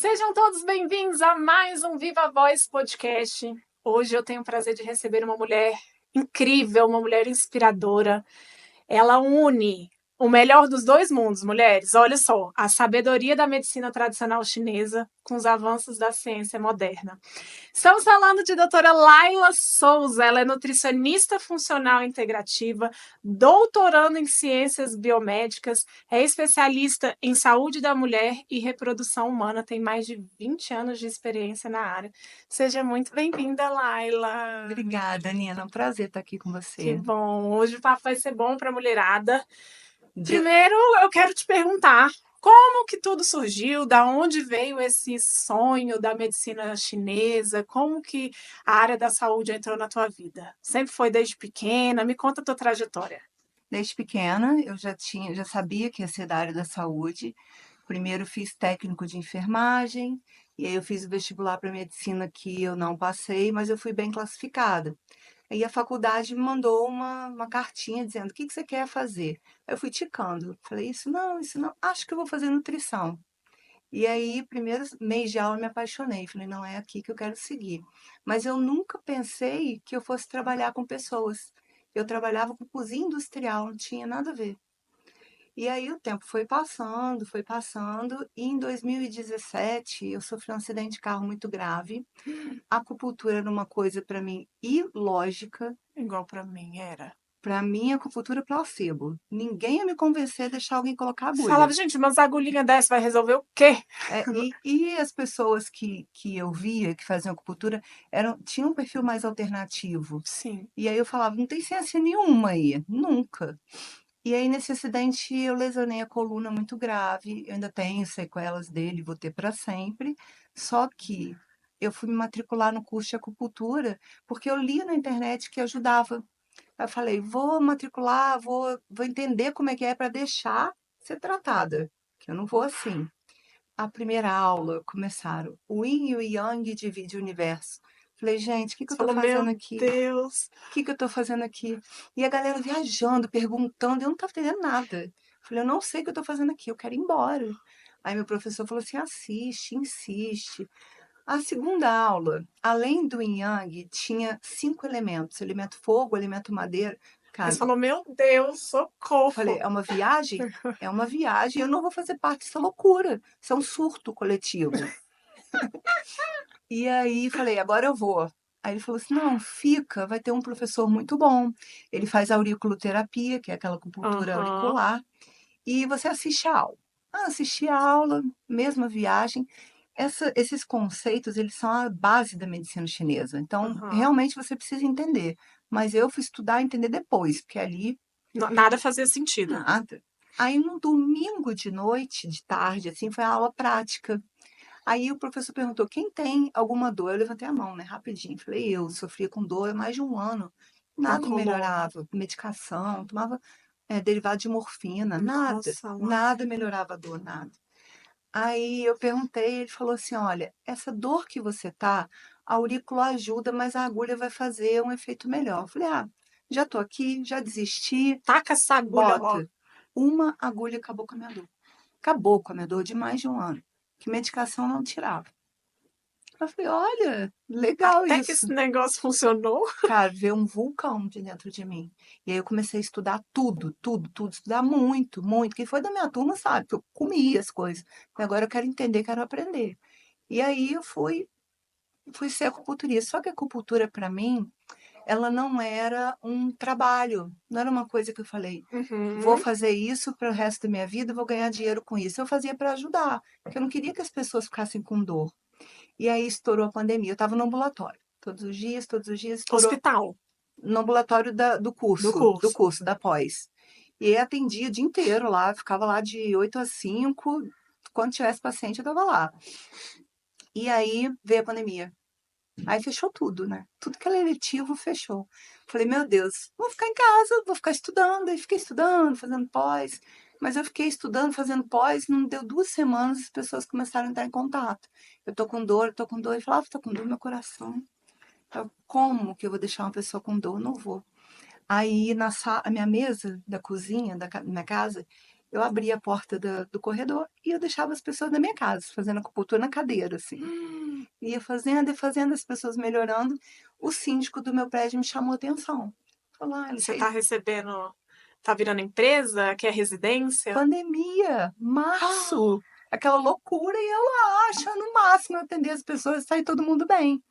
Sejam todos bem-vindos a mais um Viva Voz podcast. Hoje eu tenho o prazer de receber uma mulher incrível, uma mulher inspiradora. Ela une o melhor dos dois mundos, mulheres. Olha só, a sabedoria da medicina tradicional chinesa com os avanços da ciência moderna. Estamos falando de doutora Laila Souza. Ela é nutricionista funcional integrativa, doutorando em ciências biomédicas, é especialista em saúde da mulher e reprodução humana, tem mais de 20 anos de experiência na área. Seja muito bem-vinda, Laila. Obrigada, Nina. É um prazer estar aqui com Que você. bom. Hoje o papo vai ser bom para a mulherada. De- Primeiro, eu quero te perguntar como que tudo surgiu, da onde veio esse sonho da medicina chinesa, como que a área da saúde entrou na tua vida? Sempre foi desde pequena? Me conta a tua trajetória. Desde pequena, já sabia que ia ser da área da saúde. Primeiro fiz técnico de enfermagem, e aí eu fiz o vestibular para medicina que eu não passei, mas eu fui bem classificada. Aí a faculdade me mandou uma cartinha dizendo: o que que você quer fazer? Aí eu fui ticando. Falei: isso não, acho que eu vou fazer nutrição. E aí, primeiro mês de aula, eu me apaixonei. Falei: não é aqui que eu quero seguir. Mas eu nunca pensei que eu fosse trabalhar com pessoas. Eu trabalhava com cozinha industrial, não tinha nada a ver. E aí o tempo foi passando, e em 2017 eu sofri um acidente de carro muito grave. A acupuntura era uma coisa para mim ilógica. Igual para mim era. Para mim, a acupuntura é placebo. Ninguém ia me convencer a deixar alguém colocar Falava, agulha. gente, mas a agulhinha dessa vai resolver o quê? E as pessoas que eu via que faziam acupuntura tinham um perfil mais alternativo. Sim. E aí eu falava: não tem ciência nenhuma aí, nunca. E aí, nesse acidente, eu lesionei a coluna muito grave. Eu ainda tenho sequelas dele, vou ter para sempre. Só que eu fui me matricular no curso de acupuntura porque eu li na internet que ajudava. Aí eu falei: vou matricular, vou entender como é que é para deixar ser tratada, que eu não vou assim. A primeira aula começaram: o Yin e o Yang divide o universo. Falei: gente, o que que eu Você estou falou, meu fazendo aqui? Deus. O que que eu estou fazendo aqui? E a galera viajando, perguntando, eu não estava entendendo nada. Falei: eu não sei o que eu estou fazendo aqui, eu quero ir embora. Aí meu professor falou assim: assiste, insiste. A segunda aula, além do Yin Yang, tinha 5 elementos: elemento fogo, elemento madeira. Aí Cara, você falou, meu Deus, eu falei: socorro. é uma viagem? É uma viagem, eu não vou fazer parte dessa loucura. Isso é um surto coletivo. E aí falei: agora eu vou. Aí ele falou assim: não, fica, vai ter um professor muito bom. Ele faz auriculoterapia, que é aquela acupuntura Aham, auricular, e você assiste a aula. Ah, assisti a aula, mesma viagem. Esses conceitos, eles são a base da medicina chinesa. Então, aham. realmente você precisa entender. Mas eu fui estudar e entender depois, porque ali Nada fazia sentido. nada. Aí no domingo de noite, de tarde, assim, foi a aula prática. Aí o professor perguntou: quem tem alguma dor? Eu levantei a mão, né, rapidinho. Falei: eu sofria com dor há mais de um ano. Nada Calculou. melhorava. Medicação, tomava derivado de morfina, nada. Nossa, lá. Nada melhorava a dor, nada. Aí eu perguntei, ele falou assim: olha, essa dor que você tá, a aurícula ajuda, mas a agulha vai fazer um efeito melhor. Eu falei: ah, já tô aqui, já desisti, Taca essa agulha logo. bota. Uma agulha acabou com a minha dor. Acabou com a minha dor de mais de um ano. Que medicação não tirava. Eu falei: olha, legal Até que esse isso. negócio funcionou. Cara, veio um vulcão de dentro de mim. E aí eu comecei a estudar tudo, tudo, tudo, estudar muito, muito. Quem foi da minha turma sabe que eu comia as coisas. E agora eu quero entender, quero aprender. E aí eu fui ser acupunturista. Só que a acupuntura, para mim, ela não era um trabalho. Não era uma coisa que eu falei: vou Uhum. fazer isso para o resto da minha vida, vou ganhar dinheiro com isso. Eu fazia para ajudar, porque eu não queria que as pessoas ficassem com dor. E aí estourou a pandemia. Eu estava no ambulatório. Todos os dias estourou Hospital, no ambulatório do do curso. curso, da pós. E aí atendia o dia inteiro lá, ficava lá de 8 às 5. Quando tivesse paciente, eu estava lá. E aí veio a pandemia. Aí fechou tudo, né? Tudo que era eletivo fechou. Falei: meu Deus, vou ficar em casa, vou ficar estudando. Aí fiquei estudando, fazendo pós. Mas eu fiquei estudando, fazendo pós, não deu 2 semanas, as pessoas começaram a entrar em contato. Eu tô com dor, tô com dor. E falava: tô com dor no meu coração. Como que eu vou deixar uma pessoa com dor? Não vou. Aí a minha mesa da cozinha, minha casa, eu abria a porta do corredor e eu deixava as pessoas na minha casa, fazendo acupuntura na cadeira, assim. Hum, Ia fazendo e fazendo, as pessoas melhorando. O síndico do meu prédio me chamou atenção. Falou: "Ah, ela você fez tá recebendo, tá virando empresa? Quer residência? pandemia, Ah, março, aquela loucura, e eu lá achando o máximo atender as pessoas e sair todo mundo bem.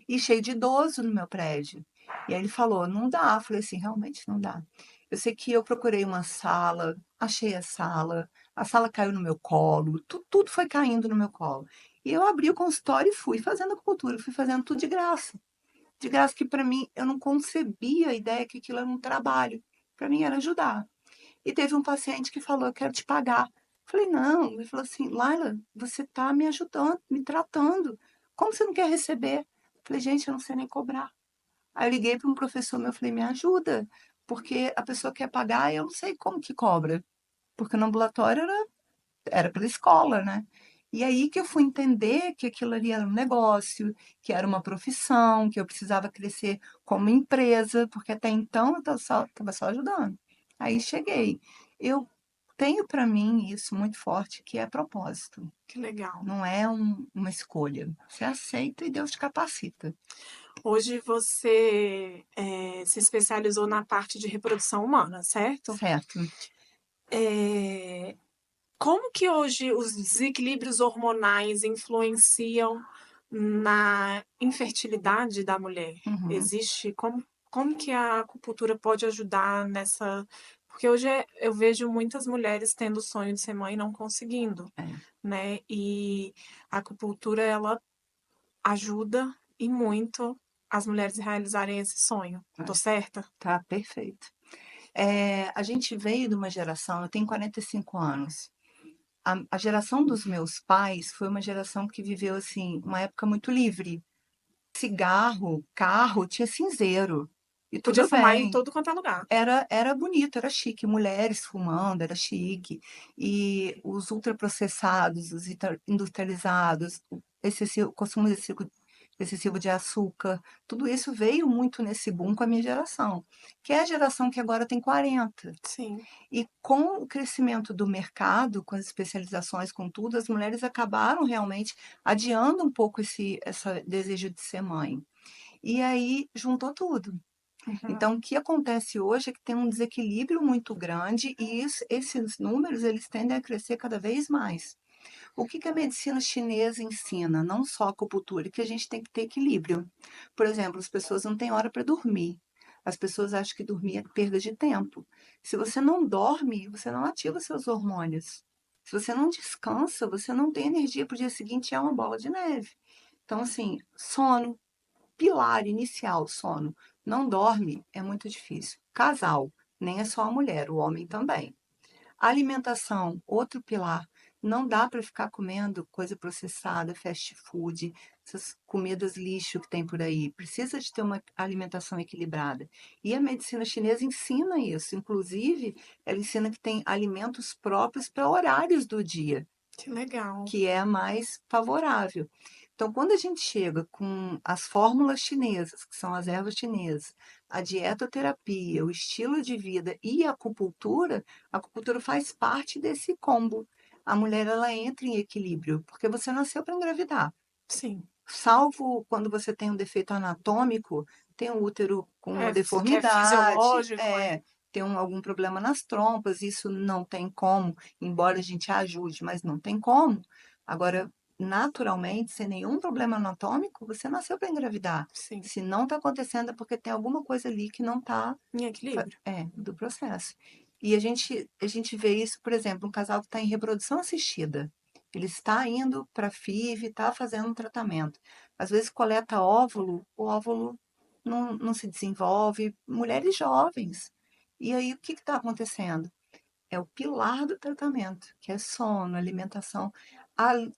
E cheio de idoso no meu prédio. E aí ele falou: "Não dá". Eu falei assim: "Realmente não dá". Eu sei que eu procurei uma sala, achei a sala caiu no meu colo, tudo foi caindo no meu colo. E eu abri o consultório e fui fazendo acupuntura, fui fazendo tudo de graça. De graça, que para mim eu não concebia a ideia que aquilo era um trabalho, para mim era ajudar. E teve um paciente que falou: "Eu quero te pagar". Falei: "Não". Ele falou assim: "Laila, você está me ajudando, me tratando, como você não quer receber?". Falei: "Gente, eu não sei nem cobrar". Aí eu liguei para um professor meu, falei: "Me ajuda, porque a pessoa quer pagar e eu não sei como que cobra", porque no ambulatório era pela escola, né. E aí que eu fui entender que aquilo ali era um negócio, que era uma profissão, que eu precisava crescer como empresa, porque até então eu estava só ajudando. Aí cheguei. Eu tenho para mim isso muito forte, que é propósito, que legal. não é uma escolha. Você aceita e Deus te capacita. Hoje você, se especializou na parte de reprodução humana, certo? Certo. Eh, como que hoje os desequilíbrios hormonais influenciam na infertilidade da mulher? Uhum. Existe como que a acupuntura pode ajudar nessa, porque hoje eu vejo muitas mulheres tendo o sonho de ser mãe e não conseguindo, É, né, e a acupuntura ela ajuda e muito as mulheres realizarem esse sonho. Tô é. certa? Tá perfeito. A gente veio de uma geração, eu tenho 45 anos. A geração dos meus pais foi uma geração que viveu, assim, uma época muito livre. Cigarro, carro, tinha cinzeiro, e Podia tudo fumar em bem. todo quanto é lugar. Era bonito, era chique, mulheres fumando, era chique. E os ultraprocessados, os industrializados, o excessivo consumo excessivo de açúcar, tudo isso veio muito nesse boom com a minha geração, que é a geração que agora tem 40. Sim, E com o crescimento do mercado, com as especializações, com tudo, as mulheres acabaram realmente adiando um pouco esse desejo de ser mãe. E aí juntou tudo. uhum, Então, o que acontece hoje é que tem um desequilíbrio muito grande e esses números eles tendem a crescer cada vez mais. O que que a medicina chinesa ensina? Não só a acupuntura, que a gente tem que ter equilíbrio. Por exemplo, as pessoas não têm hora para dormir. As pessoas acham que dormir é perda de tempo. Se você não dorme, você não ativa seus hormônios. Se você não descansa, você não tem energia para o dia seguinte, é uma bola de neve. Então, assim, sono, pilar inicial, sono. Não dorme, é muito difícil. Casal, nem é só a mulher, o homem também. Alimentação, outro pilar. Não dá para ficar comendo coisa processada, fast food, essas comidas lixo que tem por aí. Precisa de ter uma alimentação equilibrada. E a medicina chinesa ensina isso. Inclusive, ela ensina que tem alimentos próprios para horários do dia, que legal. que é mais favorável. Então, quando a gente chega com as fórmulas chinesas, que são as ervas chinesas, a dietoterapia, o estilo de vida e a acupuntura faz parte desse combo. A mulher ela entra em equilíbrio, porque você nasceu para engravidar. Sim. Salvo quando você tem um defeito anatômico, tem um útero com uma Que é deformidade, fisiológico, é. tem algum problema nas trompas, isso não tem como, embora a gente ajude, mas não tem como. Agora, naturalmente, sem nenhum problema anatômico, você nasceu para engravidar. Sim, Se não está acontecendo, é porque tem alguma coisa ali que não está em equilíbrio. do processo. E a gente vê isso, por exemplo, um casal que está em reprodução assistida. Ele está indo para a FIV, está fazendo um tratamento. Às vezes coleta óvulo, o óvulo não se desenvolve. Mulheres jovens. E aí o que está acontecendo? É o pilar do tratamento, que é sono, alimentação.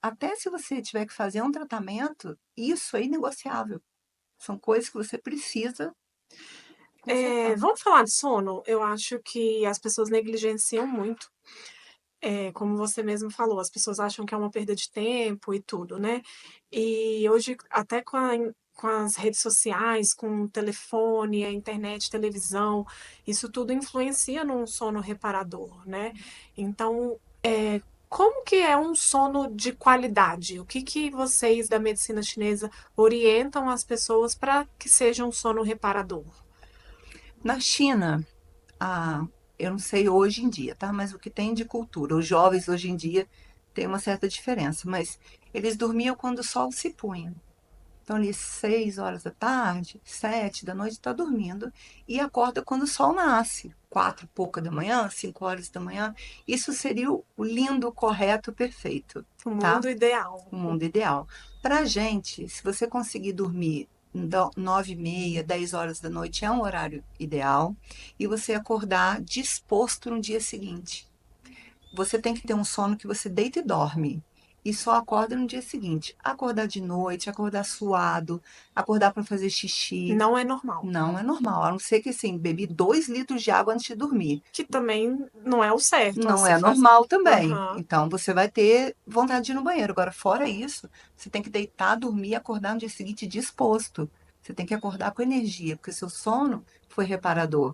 Até se você tiver que fazer um tratamento, isso é inegociável. São coisas que você precisa consertar. Vamos falar de sono? Eu acho que as pessoas negligenciam muito. Como você mesmo falou, as pessoas acham que é uma perda de tempo e tudo, né. E hoje, até com as redes sociais, com o telefone, a internet, televisão, isso tudo influencia num sono reparador, né? Então, como que é um sono de qualidade? O que que vocês da medicina chinesa orientam as pessoas para que seja um sono reparador? Na China, a, eu não sei hoje em dia, tá? Mas o que tem de cultura, os jovens hoje em dia têm uma certa diferença, mas eles dormiam quando o sol se punha. Então, ali, 6 horas da tarde, 7 da noite, está dormindo e acorda quando o sol nasce, 4 e pouca da manhã, 5 horas da manhã. Isso seria o lindo, correto, perfeito, O tá? mundo ideal. O mundo ideal. Para a gente, se você conseguir dormir 9h30, 10 horas da noite, é um horário ideal, e você acordar disposto no dia seguinte. Você tem que ter um sono que você deita e dorme. E só acorda no dia seguinte. Acordar de noite, acordar suado, acordar para fazer xixi, Não é normal. não é normal. A não ser que, assim, bebi 2 litros de água antes de dormir. Que também não é o certo a Não se é fazer. normal também. Aham. Então, você vai ter vontade de ir no banheiro. Agora, fora isso, você tem que deitar, dormir e acordar no dia seguinte disposto. Você tem que acordar com energia, porque seu sono foi reparador.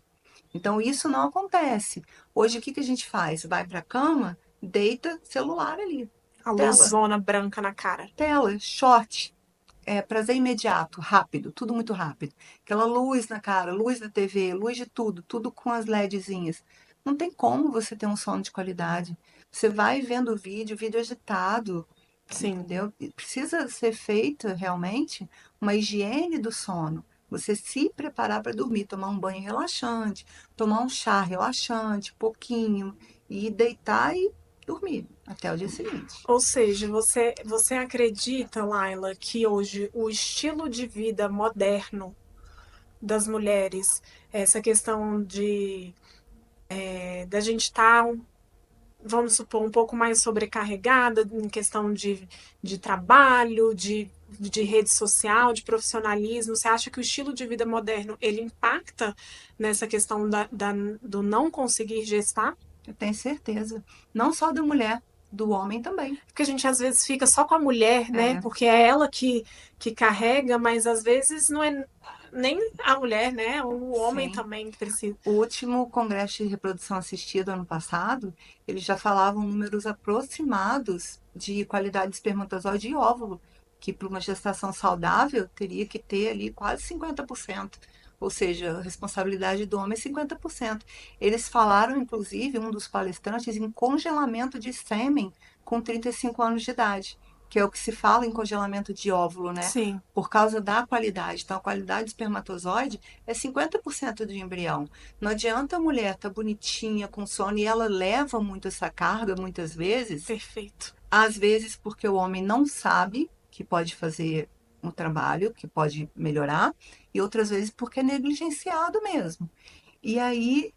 Então, isso não acontece. Hoje, o que que a gente faz? Vai para a cama, deita, celular ali. A Tela, luzona branca na cara. tela, short. É prazer imediato, rápido, tudo muito rápido. Aquela luz na cara, luz da TV, luz de tudo, tudo com as LEDzinhas. Não tem como você ter um sono de qualidade. Você vai vendo o vídeo agitado, Sim. entendeu? E precisa ser feita realmente uma higiene do sono. Você se preparar para dormir, tomar um banho relaxante, tomar um chá relaxante, pouquinho, e deitar e dormir até o dia seguinte. Ou seja, você acredita, Laila, que hoje o estilo de vida moderno das mulheres, essa questão da gente estar, vamos supor, um pouco mais sobrecarregada em questão de trabalho, de rede social, de profissionalismo, você acha que o estilo de vida moderno ele impacta nessa questão do não conseguir gestar? Eu tenho certeza. Não só da mulher, do homem também. Porque a gente às vezes fica só com a mulher, né? É, Porque é ela que carrega, mas às vezes não é nem a mulher, né? O homem sim. também precisa. O último Congresso de Reprodução Assistida, ano passado, eles já falavam números aproximados de qualidade de espermatozoide e óvulo, que para uma gestação saudável teria que ter ali quase 50%. Ou seja, a responsabilidade do homem é 50%. Eles falaram, inclusive, um dos palestrantes, em congelamento de sêmen com 35 anos de idade, que é o que se fala em congelamento de óvulo, né? Sim, Por causa da qualidade. Então, a qualidade do espermatozoide é 50% do embrião. Não adianta a mulher estar bonitinha, com sono, e ela leva muito essa carga, muitas vezes, perfeito. às vezes porque o homem não sabe que pode fazer um trabalho, que pode melhorar, e outras vezes porque é negligenciado mesmo. E aí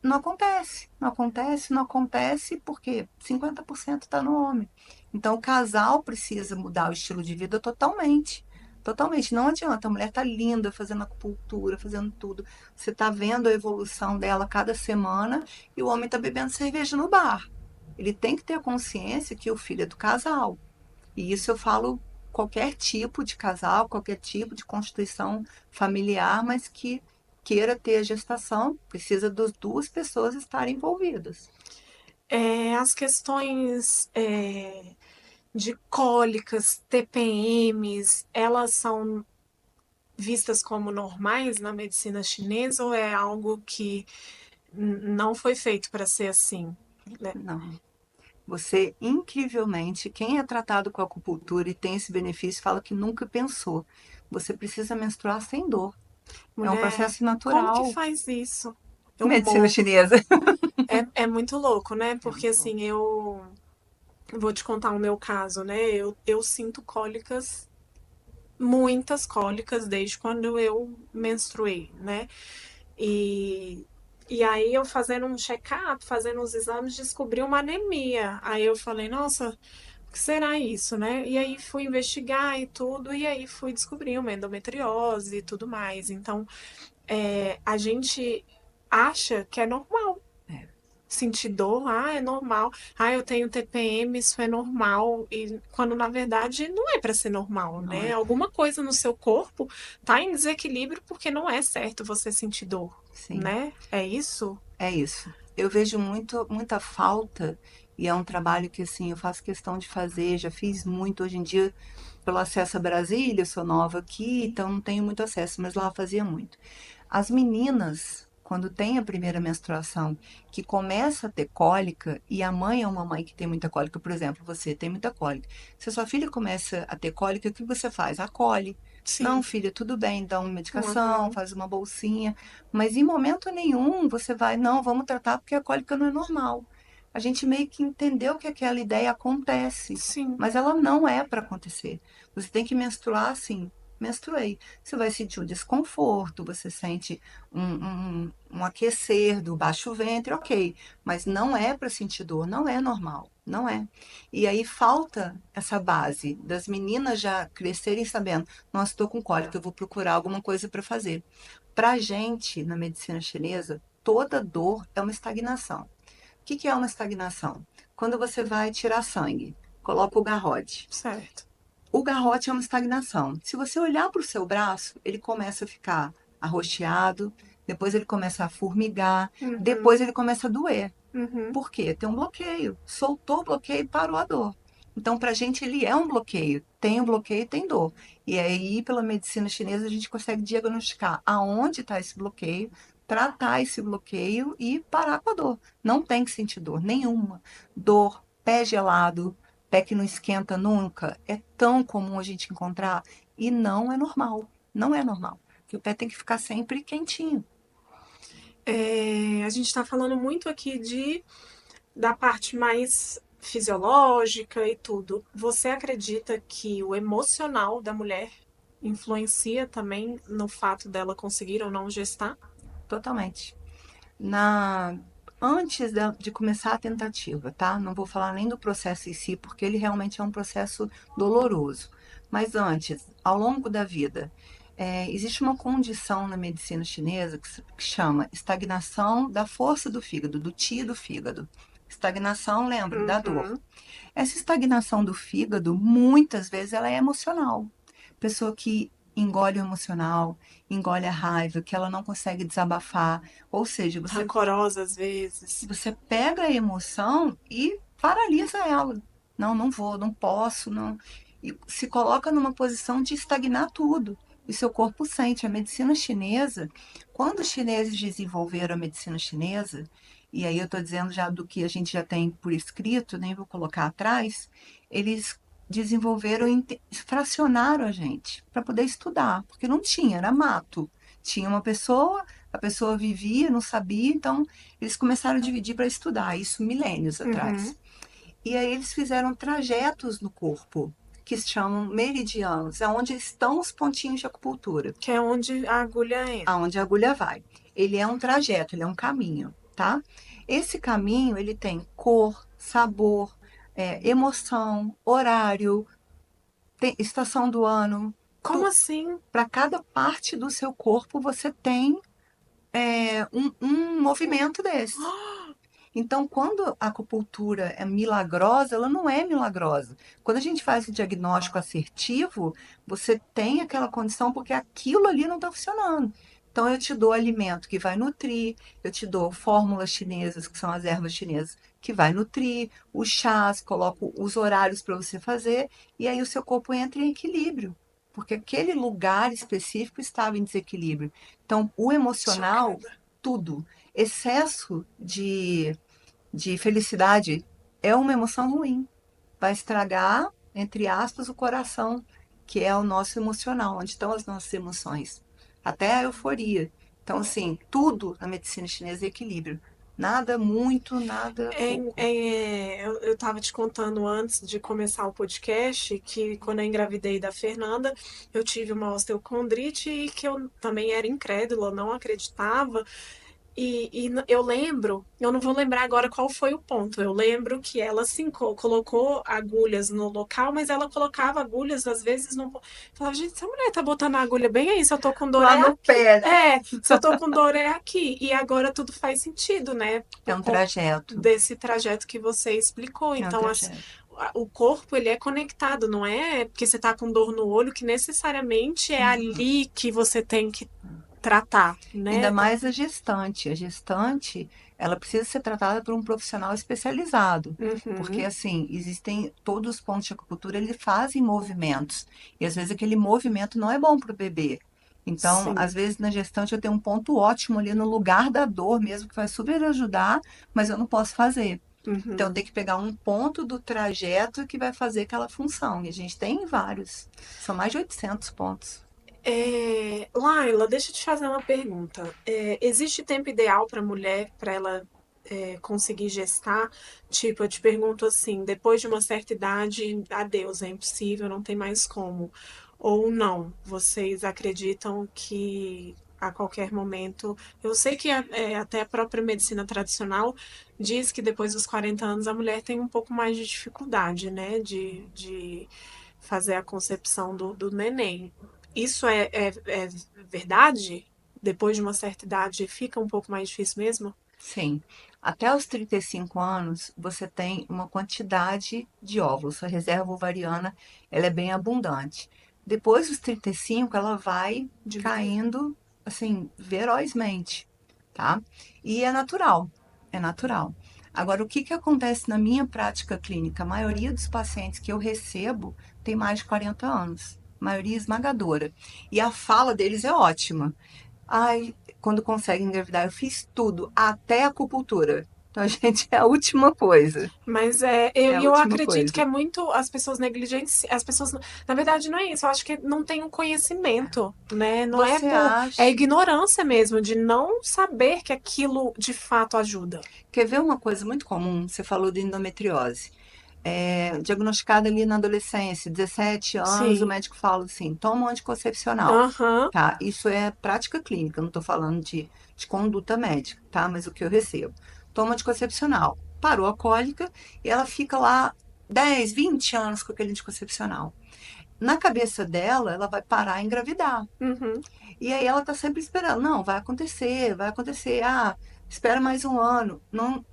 não acontece, não acontece, não acontece, porque 50% está no homem. Então o casal precisa mudar o estilo de vida totalmente. Totalmente. Não adianta. A mulher tá linda fazendo acupuntura, fazendo tudo. Você tá vendo a evolução dela cada semana e o homem tá bebendo cerveja no bar. Ele tem que ter a consciência que o filho é do casal. E isso eu falo qualquer tipo de casal, qualquer tipo de constituição familiar, mas que queira ter a gestação, precisa das duas pessoas estarem envolvidas. As questões de cólicas, TPMs, elas são vistas como normais na medicina chinesa ou é algo que não foi feito para ser assim, né? Não. Você, incrivelmente, quem é tratado com acupuntura e tem esse benefício, fala que nunca pensou. Você precisa menstruar sem dor. É um Mulher, processo como que natural. faz isso? Eu Medicina morro. chinesa. É muito louco, né? É Porque muito bom. assim, eu vou te contar o meu caso, né? Eu sinto cólicas, muitas cólicas, desde quando eu menstruei, né? E, e aí eu fazendo um check-up, fazendo os exames, descobri uma anemia. Aí eu falei, nossa, o que será isso, né? E aí fui investigar e tudo, e aí fui descobrir uma endometriose e tudo mais. Então, a gente acha que é normal. É. sentir dor, é normal. Eu tenho TPM, isso é normal. E quando na verdade não é para ser normal, Não né? é? Alguma coisa no seu corpo tá em desequilíbrio porque não é certo você sentir dor, Sim, né? É isso? é isso. Eu vejo muita falta, e é um trabalho que assim eu faço questão de fazer, já fiz muito hoje em dia pelo acesso a Brasília, eu sou nova aqui, então não tenho muito acesso, mas lá eu fazia muito. As meninas, quando tem a primeira menstruação, que começa a ter cólica, e a mãe é uma mãe que tem muita cólica, por exemplo, você tem muita cólica. Se a sua filha começa a ter cólica, o que você faz? Acolhe. Não, Sim. filha, tudo bem, dá uma medicação, Uhum. faz uma bolsinha, mas em momento nenhum você vai, não, vamos tratar porque a cólica não é normal. A gente meio que entendeu que aquela ideia acontece, Sim. mas ela não é para acontecer. Você tem que menstruar assim. Menstruei. Você vai sentir um desconforto, você sente um aquecer do baixo ventre, ok. Mas não é para sentir dor, não é normal, não é. E aí falta essa base das meninas já crescerem sabendo, nossa, estou com cólica, eu vou procurar alguma coisa para fazer. Para a gente, na medicina chinesa, toda dor é uma estagnação. O que que é uma estagnação? Quando você vai tirar sangue, coloca o garrote. Certo. O garrote é uma estagnação. Se você olhar para o seu braço, ele começa a ficar arroxeado, depois ele começa a formigar, depois Uhum. ele começa a doer. Uhum. Por quê? Tem um bloqueio. Soltou o bloqueio e parou a dor. Então, para a gente, ele é um bloqueio. Tem um bloqueio, tem dor. E aí, pela medicina chinesa, a gente consegue diagnosticar aonde está esse bloqueio, tratar esse bloqueio e parar com a dor. Não tem que sentir dor nenhuma. Dor, pé gelado, pé que não esquenta nunca. É tão comum a gente encontrar e não é normal. Não é normal. Porque o pé tem que ficar sempre quentinho. A gente está falando muito aqui da parte mais fisiológica e tudo. Você acredita que o emocional da mulher influencia também no fato dela conseguir ou não gestar? Totalmente. Na antes de começar a tentativa, tá? Não vou falar nem do processo em si, porque ele realmente é um processo doloroso. Mas antes, ao longo da vida, existe uma condição na medicina chinesa que chama estagnação da força do fígado, do qi do fígado. Estagnação, lembra, da dor. Uhum. Essa estagnação do fígado, muitas vezes, ela é emocional. Pessoa que engole o emocional, engole a raiva, que ela não consegue desabafar. Ou seja, Rancorosa às vezes. você pega a emoção e paralisa ela. Não, não vou, não posso, não. E se coloca numa posição de estagnar tudo. E seu corpo sente. A medicina chinesa, quando os chineses desenvolveram a medicina chinesa, e aí eu estou dizendo já do que a gente já tem por escrito, nem vou colocar atrás, eles desenvolveram, fracionaram a gente para poder estudar, porque não tinha, era mato. Tinha uma pessoa, a pessoa vivia, não sabia, então eles começaram a dividir para estudar, isso milênios Uhum. atrás. E aí eles fizeram trajetos no corpo, que se chamam meridianos, aonde estão os pontinhos de acupuntura, Que é onde a agulha entra. aonde a agulha vai. Ele é um trajeto, ele é um caminho, tá? Esse caminho, ele tem cor, sabor, emoção, horário, estação do ano. Como assim? Para cada parte do seu corpo, você tem um movimento desse. Então, quando a acupuntura é milagrosa, ela não é milagrosa. Quando a gente faz o diagnóstico assertivo, você tem aquela condição porque aquilo ali não está funcionando. Então, eu te dou alimento que vai nutrir, eu te dou fórmulas chinesas, que são as ervas chinesas, que vai nutrir, os chás, coloco os horários para você fazer, e aí o seu corpo entra em equilíbrio, porque aquele lugar específico estava em desequilíbrio. Então, o emocional, Chocada. tudo. Excesso de felicidade é uma emoção ruim. Vai estragar, entre aspas, o coração, que é o nosso emocional, onde estão as nossas emoções. Até a euforia. Então, assim, tudo na medicina chinesa é equilíbrio. Nada muito, nada pouco. Eu estava te contando antes de começar o podcast que quando eu engravidei da Fernanda, eu tive uma osteocondrite e que eu também era incrédula, não acreditava. Eu lembro, eu não vou lembrar agora qual foi o ponto. Eu lembro que ela assim, colocou agulhas no local, mas ela colocava agulhas, às vezes, não. Falava, gente, essa mulher tá botando a agulha bem aí, se eu tô com dor Lá é no aqui. pé, né? É, se eu tô com dor é aqui. E agora tudo faz sentido, né? É um trajeto. Desse trajeto que você explicou. É um Então, trajeto. o corpo, ele é conectado, não é porque você tá com dor no olho que necessariamente é Uhum. ali que você tem que tratar, Ainda né? mais a gestante. A gestante, ela precisa ser tratada por um profissional especializado. Porque, Uhum. assim, existem todos os pontos de acupuntura, eles fazem movimentos. E às vezes aquele movimento não é bom para o bebê. Então, às Sim. vezes na gestante eu tenho um ponto ótimo ali no lugar da dor mesmo, que vai super ajudar, mas eu não posso fazer. Então, Uhum. tem que pegar um ponto do trajeto que vai fazer aquela função. E a gente tem vários. São mais de 800 pontos. Laila, deixa eu te fazer uma pergunta. Existe tempo ideal para a mulher, para ela conseguir gestar? Tipo, eu te pergunto assim, depois de uma certa idade, adeus, é impossível, não tem mais como. Ou não? Vocês acreditam que a qualquer momento. Eu sei que até a própria medicina tradicional diz que depois dos 40 anos a mulher tem um pouco mais de dificuldade, né? De fazer a concepção do neném. Isso é verdade? Depois de uma certa idade fica um pouco mais difícil mesmo? Sim. Até os 35 anos, você tem uma quantidade de óvulos. A reserva ovariana, ela é bem abundante. Depois dos 35, ela vai Diminui. caindo, assim, ferozmente, tá? E é natural, é natural. Agora, o que que acontece na minha prática clínica? A maioria dos pacientes que eu recebo tem mais de 40 anos. Maioria esmagadora. E a fala deles é ótima. Ai, quando consegue engravidar, eu fiz tudo, até a acupuntura. Então, a gente, é a última coisa. Mas É a eu última acredito que coisa. é muito as pessoas negligenciam. As pessoas, na verdade, não é isso. Eu acho que não tem o conhecimento, né? Não é Você por. É acha. ignorância mesmo, de não saber que aquilo de fato ajuda. Quer ver uma coisa muito comum? Você falou de endometriose. É, diagnosticada ali na adolescência, 17 anos, o Sim. médico fala assim: toma um anticoncepcional. Aham. Tá? Isso é prática clínica, não estou falando de conduta médica, tá? Mas o que eu recebo. Toma anticoncepcional. Parou a cólica e ela fica lá 10, 20 anos com aquele anticoncepcional. Na cabeça dela, ela vai parar e engravidar. Uhum. E aí ela tá sempre esperando. Não, vai acontecer, vai acontecer. Ah, espera mais um ano. Não,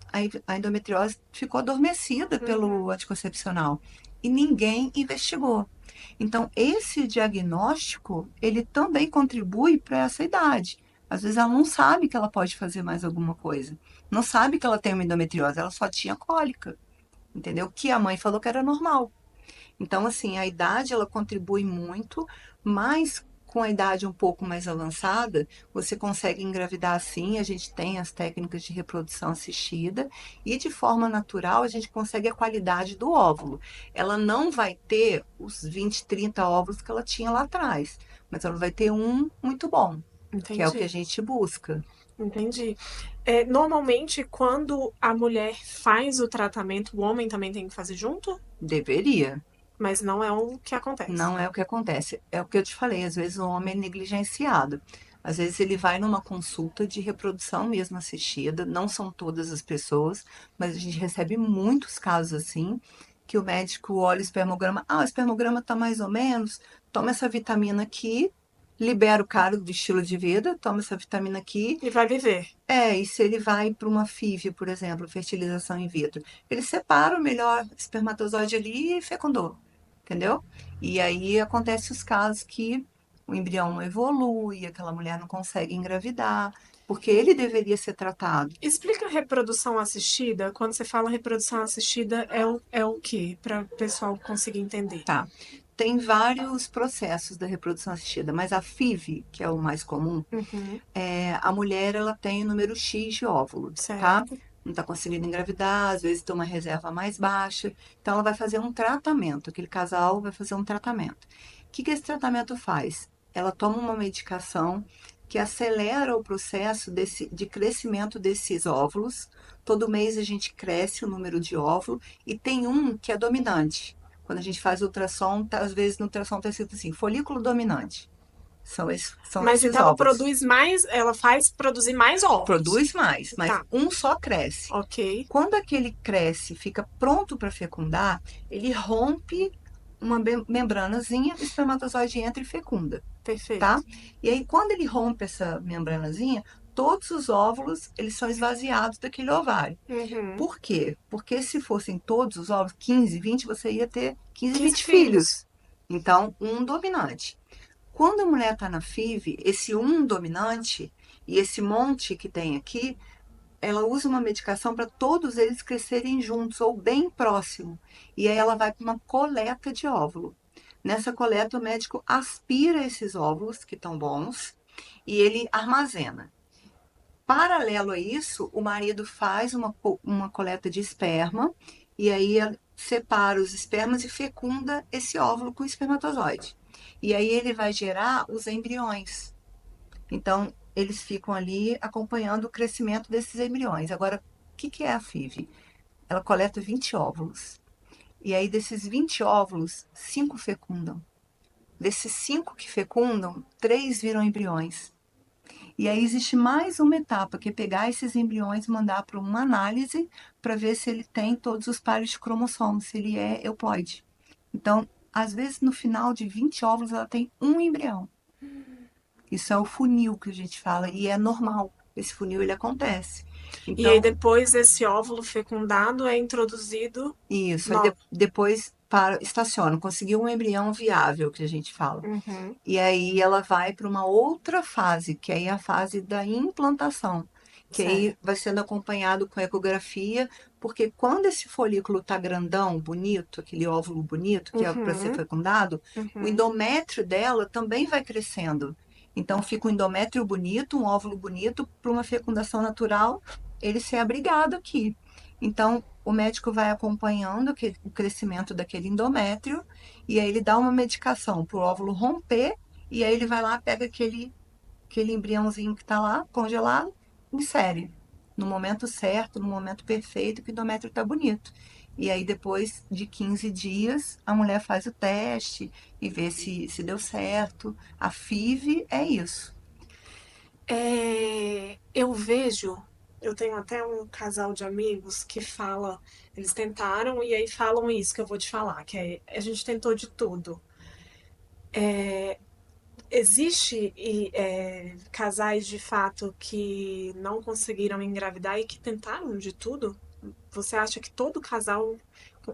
a endometriose ficou adormecida pelo Uhum. anticoncepcional. E ninguém investigou. Então, esse diagnóstico, ele também contribui para essa idade. Às vezes ela não sabe que ela pode fazer mais alguma coisa. Não sabe que ela tem uma endometriose, ela só tinha cólica, entendeu? Que a mãe falou que era normal. Então, assim, a idade ela contribui muito, mas com a idade um pouco mais avançada, você consegue engravidar sim. A gente tem as técnicas de reprodução assistida e de forma natural a gente consegue a qualidade do óvulo. Ela não vai ter os 20, 30 óvulos que ela tinha lá atrás, mas ela vai ter um muito bom, que é o que a Entendi. gente busca. Entendi. Normalmente, quando a mulher faz o tratamento, o homem também tem que fazer junto? Deveria. Mas não é o que acontece. Não é o que acontece. É o que eu te falei, às vezes o homem é negligenciado. Às vezes ele vai numa consulta de reprodução mesmo assistida, não são todas as pessoas, mas a gente recebe muitos casos assim, que o médico olha o espermograma, ah, o espermograma tá mais ou menos, toma essa vitamina aqui, libera o cara do estilo de vida, toma essa vitamina aqui. E vai viver. E se ele vai para uma FIV, por exemplo, fertilização in vitro, ele separa o melhor espermatozoide ali e fecundou, entendeu? E aí acontece os casos que o embrião não evolui, aquela mulher não consegue engravidar, porque ele deveria ser tratado. Explica a reprodução assistida. Quando você fala reprodução assistida, é o quê? Para o pessoal conseguir entender. Tá. Tem vários processos da reprodução assistida, mas a FIV, que é o mais comum, Uhum. a mulher ela tem o número X de óvulo, tá? Certo. Não está conseguindo engravidar, às vezes tem uma reserva mais baixa. Então, ela vai fazer um tratamento. Aquele casal vai fazer um tratamento. O que que esse tratamento faz? Ela toma uma medicação que acelera o processo de crescimento desses óvulos. Todo mês a gente cresce o número de óvulo e tem um que é dominante. Quando a gente faz ultrassom, às vezes no ultrassom está escrito assim, folículo dominante. São Mas esses então ela óvulos. produz mais, ela faz produzir mais óvulos. Produz mais, mas Tá, um só cresce. ok, Quando aquele cresce, fica pronto para fecundar, ele rompe uma membranazinha, o espermatozoide entra e fecunda, tá? perfeito. E aí, quando ele rompe essa membranazinha, todos os óvulos, eles são esvaziados daquele ovário. Uhum. Por quê? Porque se fossem todos os óvulos, 15, 20, você ia ter 15, 15 20 filhos. filhos. Então, um dominante. Quando a mulher está na FIV, esse um dominante e esse monte que tem aqui, ela usa uma medicação para todos eles crescerem juntos ou bem próximo. E aí ela vai para uma coleta de óvulo. Nessa coleta, o médico aspira esses óvulos, que estão bons, e ele armazena. Paralelo a isso, o marido faz uma coleta de esperma, e aí ele separa os espermas e fecunda esse óvulo com o espermatozoide. E aí ele vai gerar os embriões. Então, eles ficam ali acompanhando o crescimento desses embriões. Agora, o que é a FIV? Ela coleta 20 óvulos. E aí, desses 20 óvulos, 5 fecundam. Desses 5 que fecundam, 3 viram embriões. E aí existe mais uma etapa, que é pegar esses embriões e mandar para uma análise para ver se ele tem todos os pares de cromossomos, se ele é euploide. Então, às vezes, no final de 20 óvulos, ela tem um embrião. Isso é o funil que a gente fala, e é normal. Esse funil, ele acontece. E aí Então, depois esse óvulo fecundado é introduzido isso. Aí no... depois estaciona, conseguiu um embrião viável, que a gente fala. Uhum, E aí ela vai para uma outra fase, que aí é a fase da implantação, que aí certo. vai sendo acompanhado com ecografia, porque quando esse folículo está grandão, bonito, aquele óvulo bonito, que é para ser Uhum, fecundado, o uhum. endométrio dela também vai crescendo. Então fica um endométrio bonito, um óvulo bonito, para uma fecundação natural, ele ser abrigado aqui. Então o médico vai acompanhando o crescimento daquele endométrio e aí ele dá uma medicação para o óvulo romper, e aí ele vai lá, pega aquele embriãozinho que está lá, congelado, insere. No momento certo, no momento perfeito, que o endométrio está bonito. E aí, depois de 15 dias, a mulher faz o teste e vê se deu certo. A FIV é isso. Eu vejo, eu tenho até um casal de amigos que fala, eles tentaram e aí falam isso que eu vou te falar, que é, a gente tentou de tudo. Existe casais de fato que não conseguiram engravidar e que tentaram de tudo? Você acha que todo casal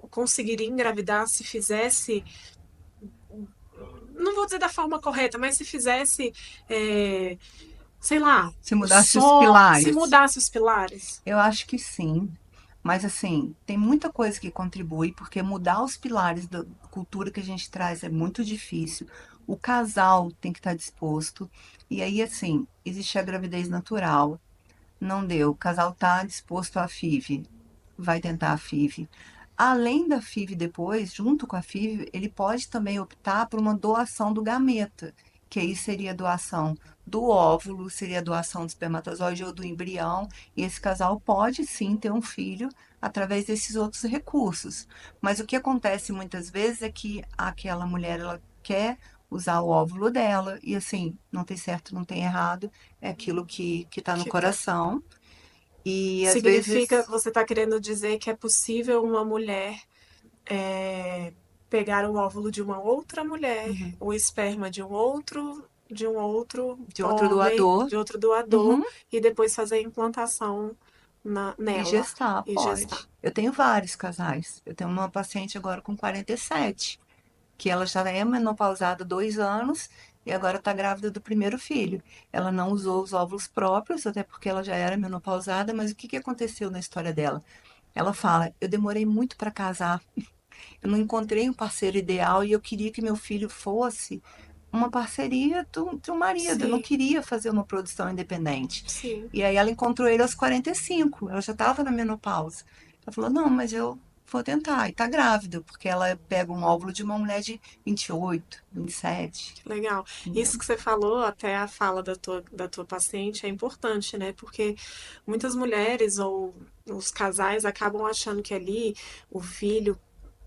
conseguiria engravidar se fizesse, não vou dizer da forma correta, mas se fizesse, sei lá, Se mudasse os só se pilares, mudasse os pilares? eu acho que sim. Mas assim, tem muita coisa que contribui, porque mudar os pilares da cultura que a gente traz é muito difícil. O casal tem que estar disposto. E aí, assim, existe a gravidez natural. Não deu. O casal está disposto à FIV. Vai tentar a FIV. Além da FIV depois, junto com a FIV, ele pode também optar por uma doação do gameta, que aí seria a doação do óvulo, seria a doação do espermatozoide ou do embrião, e esse casal pode sim ter um filho através desses outros recursos. Mas o que acontece muitas vezes é que aquela mulher ela quer usar o óvulo dela, e assim, não tem certo, não tem errado, é aquilo que está no Que tá. coração. E às Significa, vezes, você está querendo dizer que é possível uma mulher pegar o óvulo de uma outra mulher, uhum, o esperma de um outro de outro homem, doador, de outro doador, uhum, e depois fazer a implantação e nela gestar, e gestar. pode. Eu tenho vários casais. Eu tenho uma paciente agora com 47, que ela já é menopausada há 2 anos e agora está grávida do primeiro filho. Ela não usou os óvulos próprios, até porque ela já era menopausada, mas o que aconteceu na história dela? Ela fala: eu demorei muito para casar, eu não encontrei um parceiro ideal e eu queria que meu filho fosse uma parceria do marido. Eu não Sim, queria fazer uma produção independente. sim. E aí ela encontrou ele aos 45. Ela já estava na menopausa. Ela falou: não, mas eu vou tentar. E tá grávida, porque ela pega um óvulo de uma mulher de 28, 27. Legal. Entendeu? Isso que você falou, até a fala da tua paciente, é importante, né? Porque muitas mulheres ou os casais acabam achando que ali o filho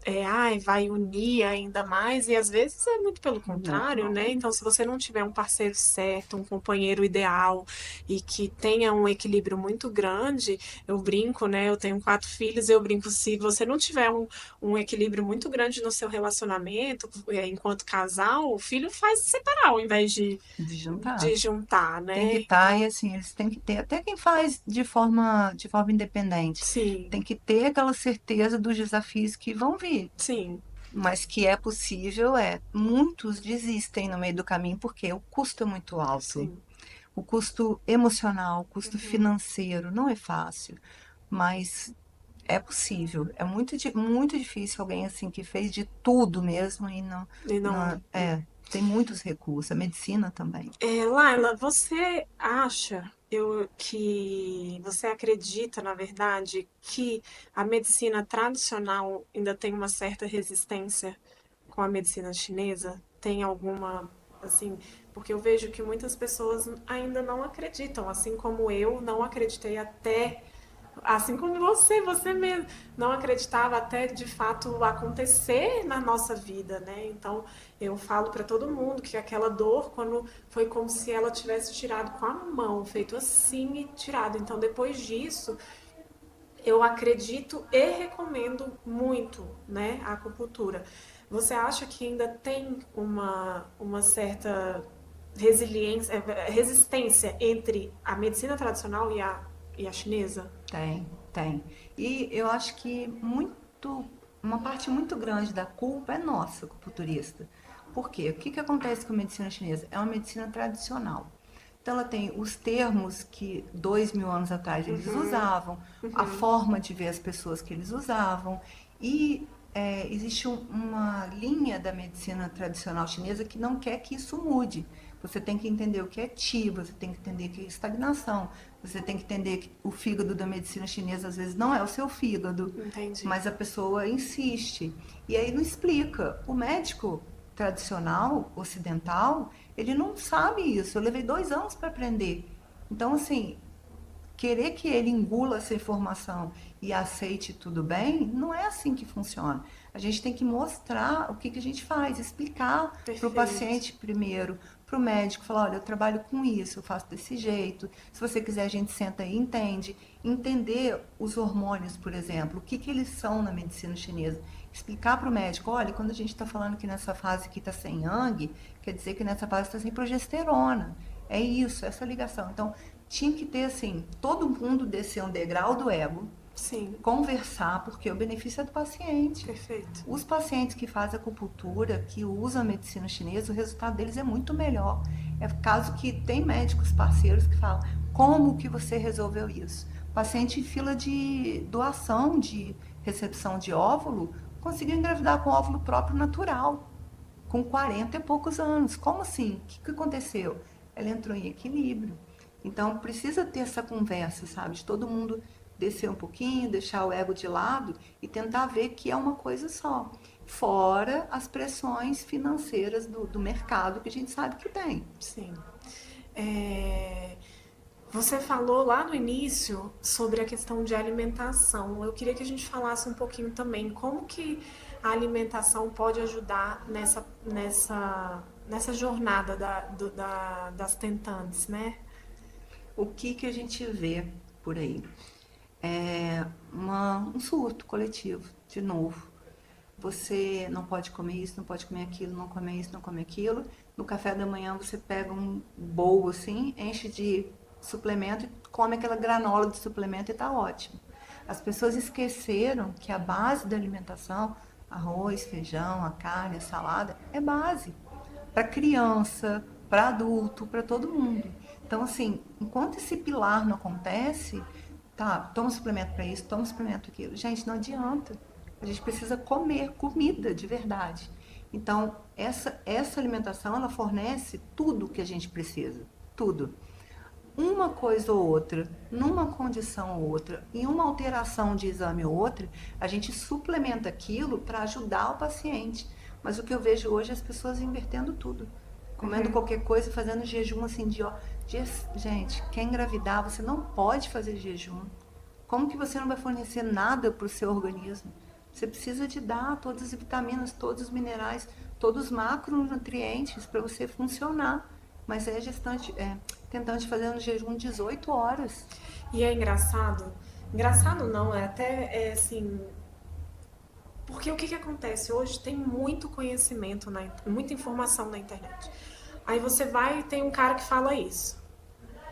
ai, vai unir ainda mais, e às vezes é muito pelo contrário, Não, né? Então, se você não tiver um parceiro certo, um companheiro ideal e que tenha um equilíbrio muito grande, eu brinco, né? Eu tenho 4 filhos, eu brinco, se você não tiver um equilíbrio muito grande no seu relacionamento, enquanto casal, o filho faz se separar ao invés de de juntar. juntar, Tem que né? estar, e Então, assim, eles têm que ter, até quem faz de forma independente, sim, tem que ter aquela certeza dos desafios que vão vir. sim, Mas que é possível, muitos desistem no meio do caminho porque o custo é muito alto. sim. O custo emocional, o custo Uhum. financeiro não é fácil, mas é possível. É muito difícil alguém assim que fez de tudo mesmo e não, E não. tem muitos recursos. A medicina também. Laila, você acha que você acredita, na verdade, que a medicina tradicional ainda tem uma certa resistência com a medicina chinesa? Tem alguma, assim, porque eu vejo que muitas pessoas ainda não acreditam, assim como eu não acreditei até. Assim como você mesmo não acreditava até de fato acontecer na nossa vida, né? Então eu falo para todo mundo que aquela dor, quando foi como se ela tivesse tirado com a mão, feito assim e tirado. Então depois disso, eu acredito e recomendo muito, né, a acupuntura. Você acha que ainda tem uma certa resistência entre a medicina tradicional e a chinesa? Tem, tem. E eu acho que uma parte muito grande da culpa é nossa, culturista. Por quê? O que que acontece com a medicina chinesa? É uma medicina tradicional. Então ela tem os termos que 2.000 anos atrás eles Uhum, usavam, a uhum, forma de ver as pessoas que eles usavam, e existe uma linha da medicina tradicional chinesa que não quer que isso mude. Você tem que entender o que é Qi, você tem que entender o que é estagnação, você tem que entender que o fígado da medicina chinesa às vezes não é o seu fígado, entendi. mas a pessoa insiste. E aí não explica. O médico tradicional, ocidental, ele não sabe isso. Eu levei 2 anos para aprender. Então, assim, querer que ele engula essa informação e aceite tudo bem, não é assim que funciona. A gente tem que mostrar o que, que a gente faz, explicar para o Perfeito. paciente primeiro, para o médico, falar, olha, eu trabalho com isso, eu faço desse jeito. Se você quiser, a gente senta e entende. Entender os hormônios, por exemplo, o que, que eles são na medicina chinesa. Explicar para o médico, olha, quando a gente está falando que nessa fase aqui está sem yang, quer dizer que nessa fase está sem progesterona. É isso, essa ligação. Então, tinha que ter assim, todo mundo descer um degrau do ego, Sim, conversar, porque o benefício é do paciente. perfeito. Os pacientes que fazem acupuntura, que usam a medicina chinesa, o resultado deles é muito melhor. É caso que tem médicos parceiros que falam, como que você resolveu isso? Paciente em fila de doação, de recepção de óvulo, conseguiu engravidar com óvulo próprio natural, com 40 e poucos anos. Como assim? O que, que aconteceu? Ela entrou em equilíbrio. Então precisa ter essa conversa, sabe? De todo mundo descer um pouquinho, deixar o ego de lado e tentar ver que é uma coisa só. Fora as pressões financeiras do mercado que a gente sabe que tem. Sim. É, Você falou lá no início sobre a questão de alimentação. Eu queria que a gente falasse um pouquinho também como que a alimentação pode ajudar nessa jornada das tentantes, né? O que, que a gente vê por aí? É um surto coletivo, de novo. Você não pode comer isso, não pode comer aquilo, não comer isso, não comer aquilo. No café da manhã você pega um bowl assim, enche de suplemento e come aquela granola de suplemento e tá ótimo. As pessoas esqueceram que a base da alimentação, arroz, feijão, a carne, a salada, é base para criança, para adulto, para todo mundo. Então, assim, enquanto esse pilar não acontece, tá, toma suplemento para isso, toma suplemento para aquilo. Gente, não adianta. A gente precisa comer comida de verdade. Então, essa alimentação, ela fornece tudo que a gente precisa. Tudo. Uma coisa ou outra, numa condição ou outra, em uma alteração de exame ou outra, a gente suplementa aquilo para ajudar o paciente. Mas o que eu vejo hoje é as pessoas invertendo tudo. Comendo qualquer coisa, fazendo jejum assim gente, quer engravidar, você não pode fazer jejum. Como que você não vai fornecer nada para o seu organismo? Você precisa de dar todas as vitaminas, todos os minerais, todos os macronutrientes para você funcionar. Mas é gestante, tentando fazer no jejum 18 horas. E é engraçado. Engraçado não, é até assim. Porque o que, que acontece? Hoje tem muito conhecimento, muita informação na internet. Aí você vai e tem um cara que fala isso.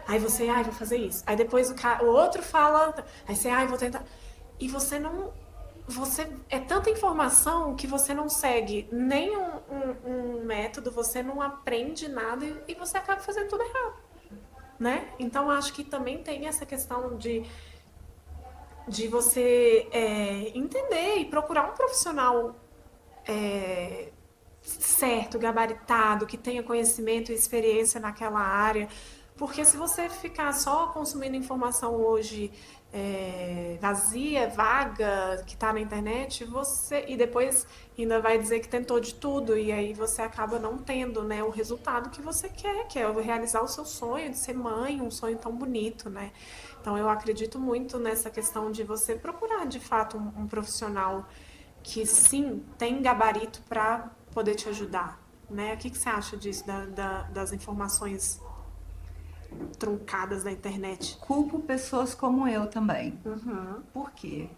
Aí você, vou fazer isso. Aí depois o outro fala, aí você, vou tentar. E você não. Você é tanta informação que você não segue nem um método, você não aprende nada e você acaba fazendo tudo errado, né? Então acho que também tem essa questão de você entender e procurar um profissional certo, gabaritado, que tenha conhecimento e experiência naquela área. Porque se você ficar só consumindo informação hoje vazia, vaga, que está na internet, você e depois ainda vai dizer que tentou de tudo e aí você acaba não tendo, né, o resultado que você quer, que é realizar o seu sonho de ser mãe, um sonho tão bonito, né? Então eu acredito muito nessa questão de você procurar de fato um profissional que sim tem gabarito para poder te ajudar, né? O que, que você acha disso, das informações truncadas da internet? Culpo pessoas como eu também. Uhum. Por quê?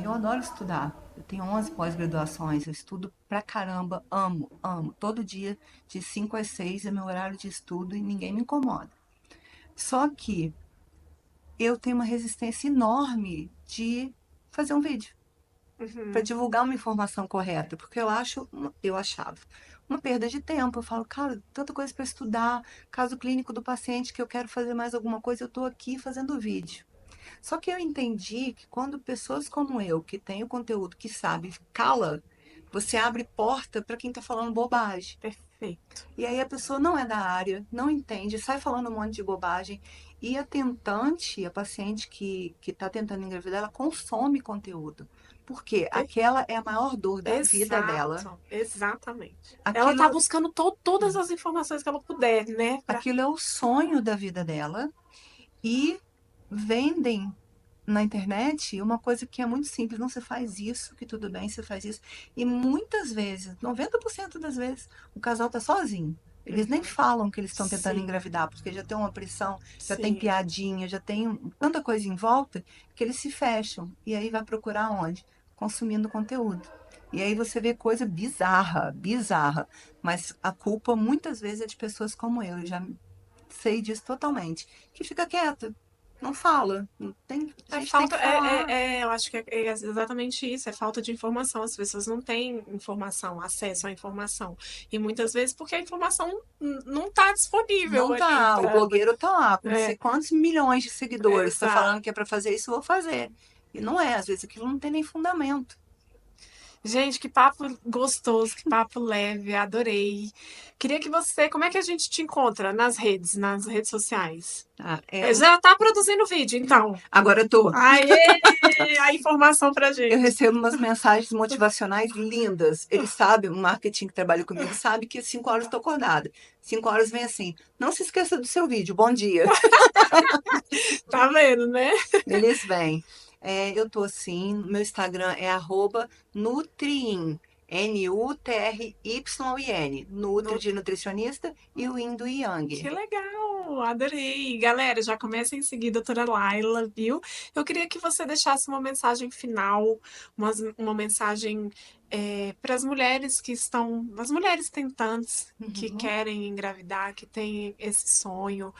Eu adoro estudar. Eu tenho 11 pós-graduações, eu estudo pra caramba, amo, amo. Todo dia, de 5 às 6 é meu horário de estudo e ninguém me incomoda. Só que eu tenho uma resistência enorme de fazer um vídeo para divulgar uma informação correta, porque eu achava uma perda de tempo. Eu falo, cara, tanta coisa para estudar, caso clínico do paciente que eu quero fazer mais alguma coisa, eu estou aqui fazendo vídeo. Só que eu entendi que quando pessoas como eu, que tem o conteúdo, que sabe, cala, você abre porta para quem está falando bobagem. Perfeito. E aí a pessoa não é da área, não entende, sai falando um monte de bobagem. E a tentante, a paciente que está tentando engravidar, ela consome conteúdo. Porque aquela é a maior dor da vida dela. Exato, exatamente. Ela tá Aquilo, buscando todas as informações que ela puder, né? aquilo é o sonho da vida dela. E vendem na internet uma coisa que é muito simples. Não, você faz isso, que tudo bem, você faz isso. E muitas vezes, 90% das vezes, o casal está sozinho. Eles nem falam que eles estão tentando Sim, engravidar, porque já tem uma pressão, já tem sim. piadinha, já tem tanta coisa em volta que eles se fecham. E aí vai procurar onde? Consumindo conteúdo. E aí você vê coisa bizarra, bizarra. Mas a culpa muitas vezes é de pessoas como eu. Eu já sei disso totalmente. Que fica quieta, não fala. Não tem, a É gente tem que falta, falar. eu acho que é exatamente isso, é falta de informação. As pessoas não têm informação, acesso à informação. E muitas vezes porque a informação não está disponível Não ali tá, o para. blogueiro tá lá com não sei É, quantos milhões de seguidores, tá exato. falando que é pra fazer isso, eu vou fazer. E não é, às vezes aquilo não tem nem fundamento. Gente, que papo gostoso, que papo leve, adorei. Queria que você, como é que a gente te encontra nas redes sociais? Tá? Já tá produzindo vídeo, então. Agora eu tô. Aê, a informação pra Eu gente. recebo umas mensagens motivacionais lindas. Eles sabem, o marketing que trabalha comigo sabe que às 5 horas eu tô acordada. 5 horas vem assim, não se esqueça do seu vídeo, bom dia. Tá vendo, né? Eles vêm. Eu tô assim, meu Instagram é @nutryin, Nutryin, Nutri No- de nutricionista e o Yin do Que Yang. legal, adorei. Galera, já começa em seguir a doutora Laila, viu? Eu queria que você deixasse uma mensagem final, uma mensagem para as mulheres que estão, as mulheres tentantes que Uhum, querem engravidar, que têm esse sonho,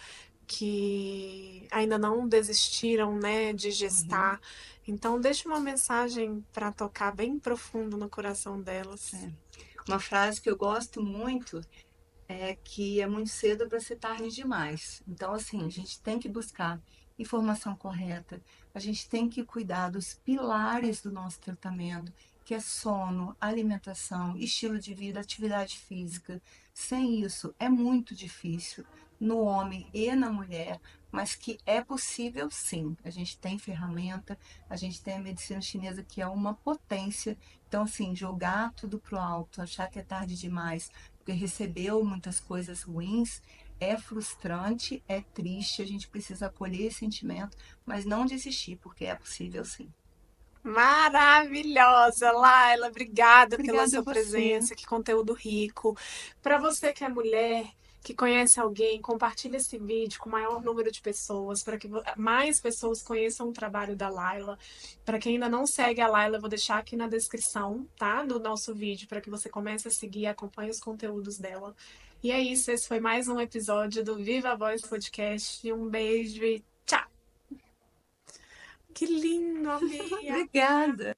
que ainda não desistiram, né, de uhum. gestar. Então, deixe uma mensagem para tocar bem profundo no coração delas. É. Uma frase que eu gosto muito é que é muito cedo para ser tarde demais. Então, assim, a gente tem que buscar informação correta, a gente tem que cuidar dos pilares do nosso tratamento, que é sono, alimentação, estilo de vida, atividade física. Sem isso, é muito difícil no homem e na mulher, mas que é possível sim. A gente tem ferramenta, a gente tem a medicina chinesa que é uma potência. Então, assim, jogar tudo pro alto, achar que é tarde demais, porque recebeu muitas coisas ruins, é frustrante, é triste, a gente precisa acolher esse sentimento, mas não desistir, porque é possível sim. Maravilhosa, Laila. Obrigada pela Obrigada a sua você. presença. Que conteúdo rico. Para você que é mulher, que conhece alguém, compartilhe esse vídeo com o maior número de pessoas, para que mais pessoas conheçam o trabalho da Laila. Para quem ainda não segue a Laila, eu vou deixar aqui na descrição, tá? Do nosso vídeo, para que você comece a seguir e acompanhe os conteúdos dela. E é isso, esse foi mais um episódio do Viva a Voz Podcast. Um beijo e tchau! Que lindo, amei! Obrigada.